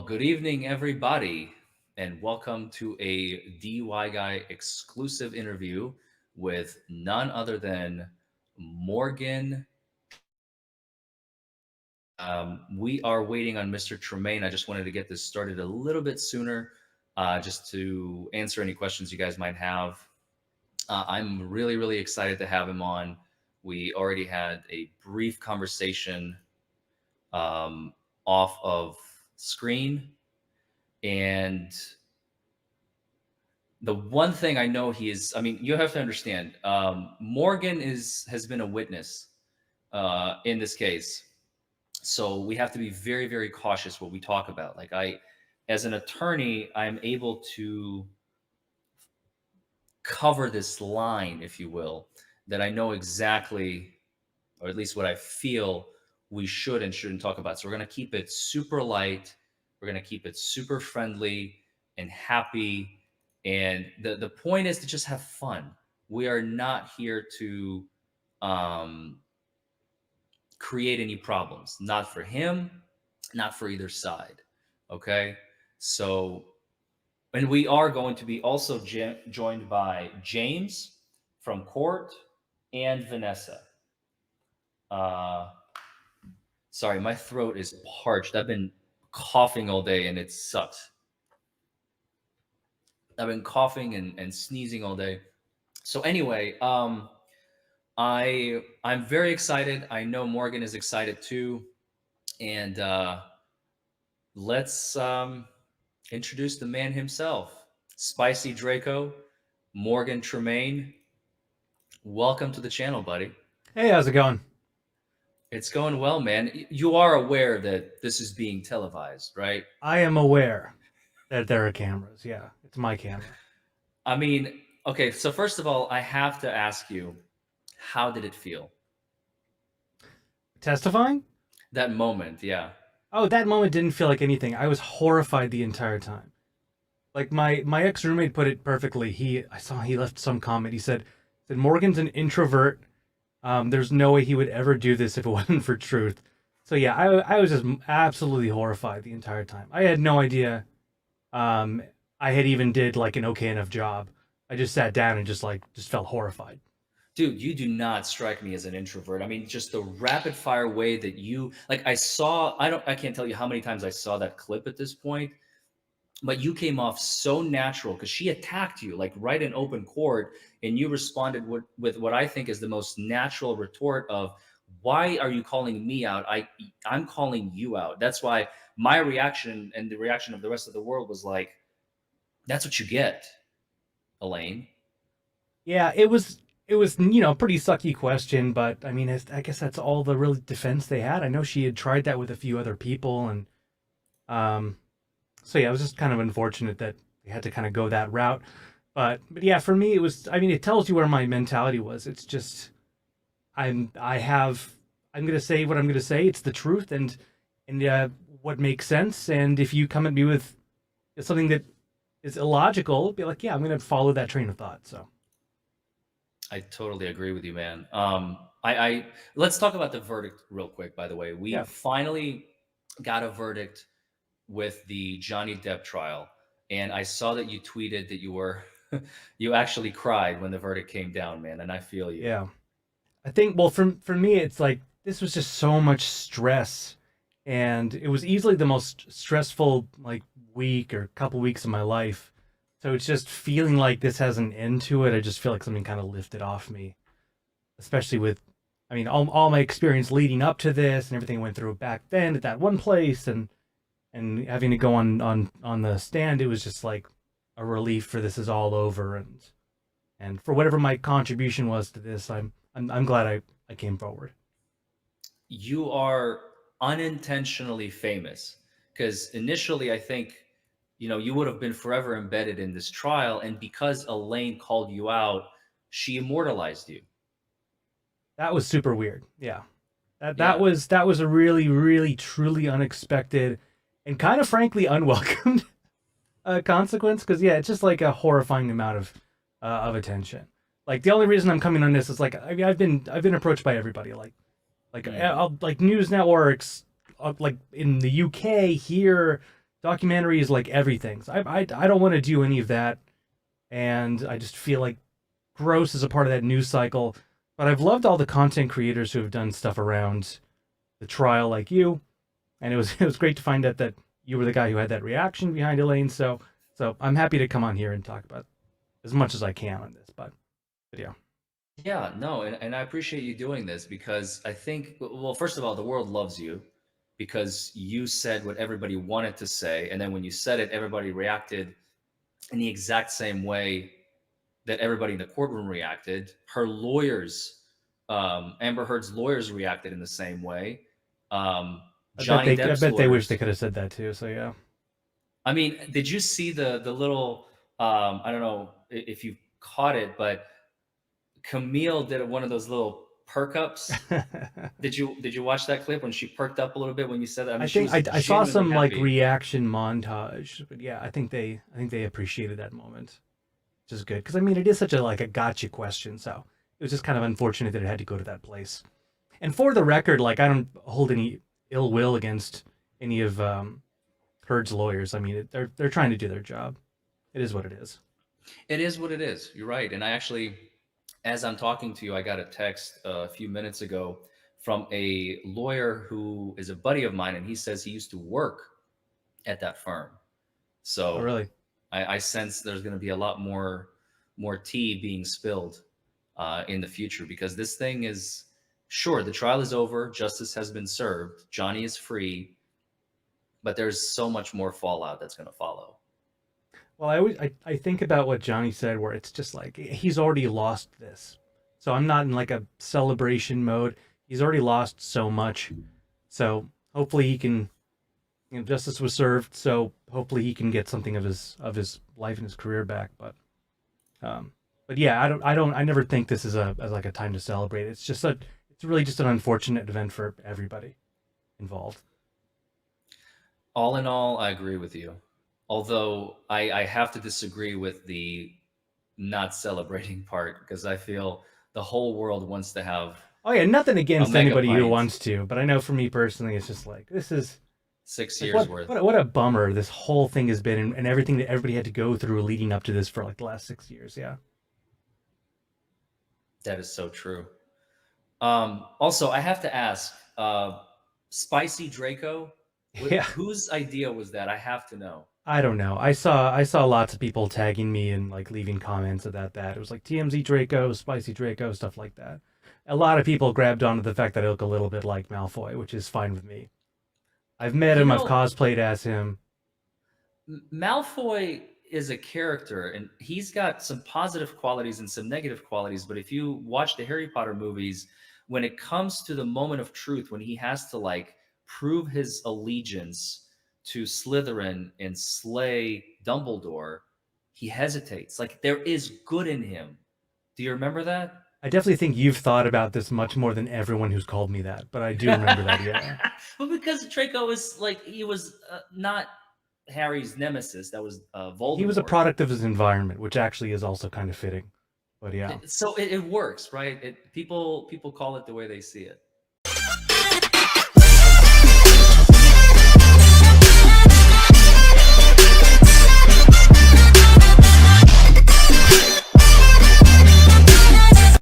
Well, good evening, everybody, and welcome to a DY Guy exclusive interview with none other than Morgan. We are waiting on Mr. Tremaine. I just wanted to get this started a little bit sooner, just to answer any questions you guys might have. I'm really, really excited to have him on. We already had a brief conversation um, off of screen, and the one thing I know he is, I mean, you have to understand, Morgan has been a witness in this case, so we have to be very, very cautious what we talk about. Like as an attorney, I'm able to cover this line, if you will, that I know exactly, or at least what I feel we should and shouldn't talk about. So we're going to keep it super light. We're going to keep it super friendly and happy. And the point is to just have fun. We are not here to um, create any problems, not for him, not for either side. Okay. So, and we are going to be also joined by James from court and Vanessa. Uh, Sorry, my throat is parched. I've been coughing all day and it sucks. I've been coughing and sneezing all day. So anyway, I'm very excited. I know Morgan is excited too. And let's introduce the man himself, Spicy Draco, Morgan Tremaine. Welcome to the channel, buddy. Hey, how's it going? It's going well, man. You are aware that this is being televised, right? I am aware that there are cameras. Yeah, it's my camera. I mean, okay, so first of all, I have to ask you, how did it feel? Testifying? That moment, yeah. Oh, that moment didn't feel like anything. I was horrified the entire time. Like my ex roommate put it perfectly. I saw he left some comment. He said Morgan's an introvert. There's no way he would ever do this if it wasn't for truth. So yeah, I was just absolutely horrified the entire time. I had no idea. Um, I had even did like an okay enough job. I just sat down and just felt horrified. Dude, you do not strike me as an introvert. I mean, just the rapid fire way that you like I can't tell you how many times I saw that clip at this point, but you came off so natural because she attacked you like right in open court, and you responded with what I think is the most natural retort of, why are you calling me out? I'm calling you out. That's why my reaction and the reaction of the rest of the world was like, that's what you get, Elaine. Yeah, it was pretty sucky question, but I mean, I guess that's all the real defense they had. I know she had tried that with a few other people, and um, so yeah, it was just kind of unfortunate that they had to kind of go that route. But yeah, for me, it was. I mean, it tells you where my mentality was. It's just I'm I have I'm gonna say what I'm gonna say. It's the truth, and what makes sense. And if you come at me with something that is illogical, be like, yeah, I'm gonna follow that train of thought. So I totally agree with you, man. I let's talk about the verdict real quick. By the way, we yeah. finally got a verdict with the Johnny Depp trial, and I saw that you tweeted that you were you actually cried when the verdict came down, man. And I feel you. Yeah. I think well for me it's like this was just so much stress, and it was easily the most stressful like week or couple weeks of my life. So it's just feeling like this has an end to it. I just feel like something kind of lifted off me, especially with I mean all my experience leading up to this and everything I went through back then at that one place, and having to go on the stand. It was just like a relief for this is all over, and for whatever my contribution was to this, I'm glad I came forward. You are unintentionally famous because initially I think you would have been forever embedded in this trial, and because Elaine called you out, she immortalized you. That was super weird. Yeah. Yeah. That was a really really truly unexpected and kind of frankly unwelcomed consequence, because yeah, it's just like a horrifying amount of attention. Like the only reason I'm coming on this is like I mean I've been approached by everybody like Mm. like news networks like in the UK here, documentary is like everything. So I don't want to do any of that, and I just feel like gross is a part of that news cycle. But I've loved all the content creators who have done stuff around the trial, like you, and it was great to find out that you were the guy who had that reaction behind Elaine. So I'm happy to come on here and talk about as much as I can on this. But yeah, Yeah, no, and I appreciate you doing this because I think, well, first of all, the world loves you because you said what everybody wanted to say. And then when you said it, everybody reacted in the exact same way that everybody in the courtroom reacted. Her lawyers, Amber Heard's lawyers reacted in the same way. Um, Johnny I Depp's bet they wish they lawyers. could have said that too. So yeah. I mean, did you see the little? I don't know if you caught it, but Camille did one of those little perk ups. Did you watch that clip when she perked up a little bit when you said that? I mean, I she think was I saw genuinely some like happy. reaction montage, but yeah, I think they appreciated that moment, which is good because I mean it is such a like a gotcha question, so it was just kind of unfortunate that it had to go to that place. And for the record, like I don't hold any ill will against any of Heard's lawyers. I mean they're trying to do their job. It is what it is. It is what it is. You're right. And I actually, as I'm talking to you, I got a text a few minutes ago from a lawyer who is a buddy of mine, and he says he used to work at that firm. Oh So really? I sense there's going to be a lot more tea being spilled in the future because this thing is sure the trial is over, justice has been served, Johnny is free, but there's so much more fallout that's going to follow. Well, I think about what Johnny said, where it's just like he's already lost this, so I'm not in like a celebration mode. He's already lost so much, so hopefully he can. You know, justice was served, so hopefully he can get something of his life and his career back. Um, but yeah, I never think this is a as like a time to celebrate. It's really just an unfortunate event for everybody involved. All in all, I agree with you. Although I have to disagree with the not celebrating part because I feel the whole world wants to have Oh yeah, nothing a against mega anybody who pint, wants to, but I know for me personally, it's just like this is 6 years worth. what a bummer this whole thing has been, and everything that everybody had to go through leading up to this for like the last 6 years. Yeah, That is so true. Also, I have to ask, Spicy Draco, yeah. whose idea was that? I have to know. I don't know. I saw lots of people tagging me and like leaving comments about that. It was like TMZ Draco, Spicy Draco, stuff like that. A lot of people grabbed onto the fact that I look a little bit like Malfoy, which is fine with me. I've met You him, I've know, cosplayed as him. Malfoy is a character, and he's got some positive qualities and some negative qualities. But if you watch the Harry Potter movies, when it comes to the moment of truth, when he has to like prove his allegiance to Slytherin and slay Dumbledore, he hesitates. Like there is good in him. Do you remember that? I definitely think you've thought about this much more than everyone who's called me that, but I do remember that, yeah. Well, because Draco was like he was not Harry's nemesis. That was He was a Voldemort. product of his environment, which actually is also kind of fitting. But yeah. So it works, right? People call it the way they see it.